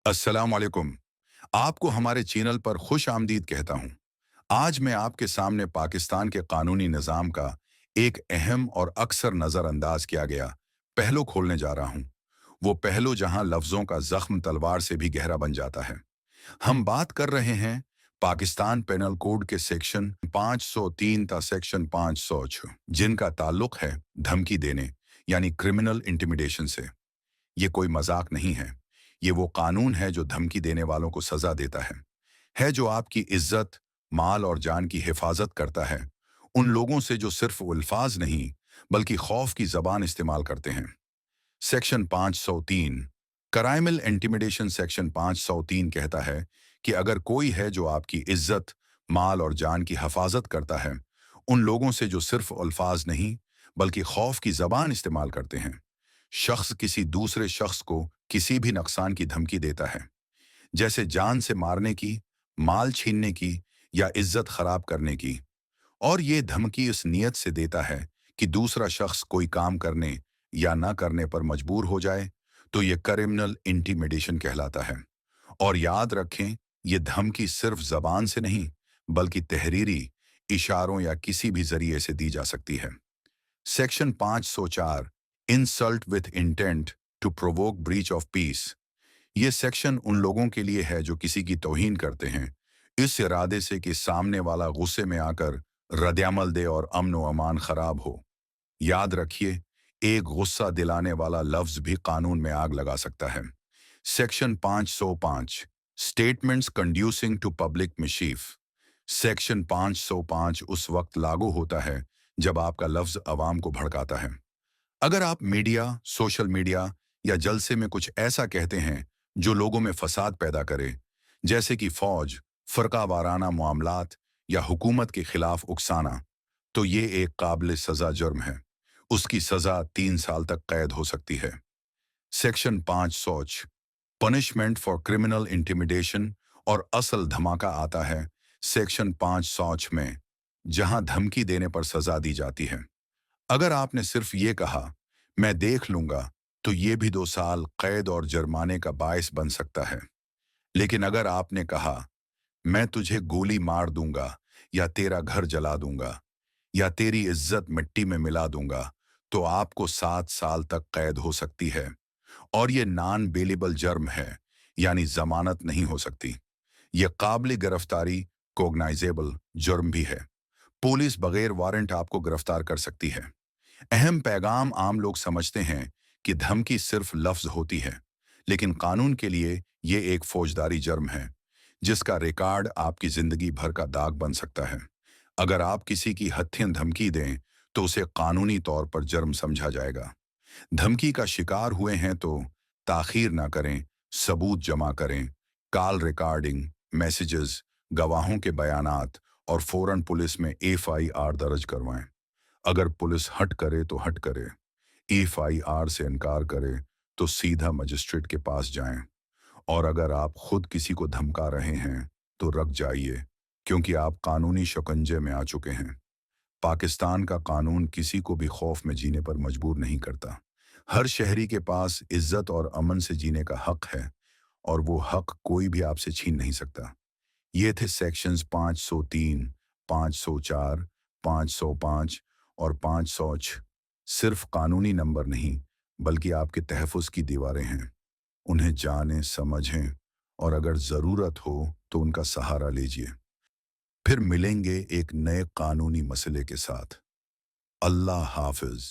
अस्सलाम वालेकुम। आपको हमारे चैनल पर खुश आमदीद कहता हूँ। आज मैं आपके सामने पाकिस्तान के कानूनी निज़ाम का एक अहम और अक्सर नज़रअंदाज किया गया पहलू खोलने जा रहा हूँ। वो पहलू जहाँ लफ्ज़ों का ज़ख्म तलवार से भी गहरा बन जाता है। हम बात कर रहे हैं पाकिस्तान पेनल कोड के सेक्शन 503 ता सेक्शन 506, जिनका ताल्लुक है धमकी देने यानी क्रिमिनल इंटिमिडेशन से। ये कोई मजाक नहीं है। ये वो कानून है जो धमकी देने वालों को सजा देता है जो आपकी इज्जत, माल और जान की हिफाजत करता है उन लोगों से जो सिर्फ अल्फाज नहीं बल्कि खौफ की जबान इस्तेमाल करते हैं। सेक्शन 503 क्राइमल इंटिमिडेशन सेक्शन 503 कहता है कि अगर कोई है जो आपकी इज्जत, माल और जान की हिफाजत करता है उन लोगों से जो सिर्फ अल्फाज नहीं बल्कि खौफ की जबान इस्तेमाल करते हैं। शख्स किसी दूसरे शख्स को किसी भी नुकसान की धमकी देता है, जैसे जान से मारने की, माल छीनने की या इज्जत खराब करने की, और ये धमकी इस नियत से देता है कि दूसरा शख्स कोई काम करने या ना करने पर मजबूर हो जाए, तो ये क्रिमिनल इंटिमिडेशन कहलाता है। और याद रखें, ये धमकी सिर्फ जबान से नहीं बल्कि तहरीरी, इशारों या किसी भी जरिए से दी जा सकती है। Section 504 insult with intent to provoke breach of peace. ये सेक्शन उन लोगों के लिए है जो किसी की तौहीन करते हैं इस इरादे से कि सामने वाला गुस्से में आकर रद्दअमल दे और अमन व अमान खराब हो। याद रखिए, एक गुस्सा दिलाने वाला लफ्ज भी कानून में आग लगा सकता है। Section 505 statements conducing to public mischief. Section 505 उस वक्त लागू होता है जब आपका लफ्ज अवाम को भड़काता है। अगर आप मीडिया, सोशल मीडिया या जलसे में कुछ ऐसा कहते हैं जो लोगों में फसाद पैदा करे, जैसे कि फौज, फरका वाराना मामलात या हुकूमत के खिलाफ उकसाना, तो ये एक काबिल सजा जुर्म है। उसकी सजा 3 साल तक कैद हो सकती है। Section 500 punishment for criminal intimidation और असल धमाका आता है सेक्शन 500 में, जहां धमकी देने पर सजा दी जाती है। अगर आपने सिर्फ ये कहा, मैं देख लूंगा, तो ये भी 2 साल कैद और जुर्माने का बायस बन सकता है। लेकिन अगर आपने कहा, मैं तुझे गोली मार दूंगा या तेरा घर जला दूंगा या तेरी इज्जत मिट्टी में मिला दूंगा, तो आपको 7 साल तक कैद हो सकती है। और ये नॉन बेलेबल जुर्म है, यानी जमानत नहीं हो सकती। ये काबिल गिरफ्तारी कोग्नाइजेबल जुर्म भी है। पुलिस बगैर वारंट आपको गिरफ्तार कर सकती है। अहम पैगाम, आम लोग समझते हैं कि धमकी सिर्फ लफ्ज होती है, लेकिन कानून के लिए ये एक फौजदारी जुर्म है जिसका रिकॉर्ड आपकी जिंदगी भर का दाग बन सकता है। अगर आप किसी की हत्या धमकी दें तो उसे कानूनी तौर पर जुर्म समझा जाएगा। धमकी का शिकार हुए हैं तो ताखीर ना करें, सबूत जमा करें, कॉल रिकॉर्डिंग, मैसेजेस, गवाहों के बयानात और फौरन पुलिस में एफआईआर दर्ज करवाएं। अगर पुलिस हट करे तो हट करे, एफआईआर से इनकार करे तो सीधा मजिस्ट्रेट के पास जाएं। और अगर आप खुद किसी को धमका रहे हैं तो रुक जाइए, क्योंकि आप कानूनी शिकंजे में आ चुके हैं। पाकिस्तान का कानून किसी को भी खौफ में जीने पर मजबूर नहीं करता। हर शहरी के पास इज्जत और अमन से जीने का हक है, और वो हक कोई भी आपसे छीन नहीं सकता। ये थे सेक्शंस 503, 504, 505 और 506। सिर्फ कानूनी नंबर नहीं बल्कि आपके तहफ़्फ़ुज़ की दीवारें हैं। उन्हें जानें, समझें और अगर ज़रूरत हो तो उनका सहारा लीजिए। फिर मिलेंगे एक नए कानूनी मसले के साथ। अल्लाह हाफ़िज़।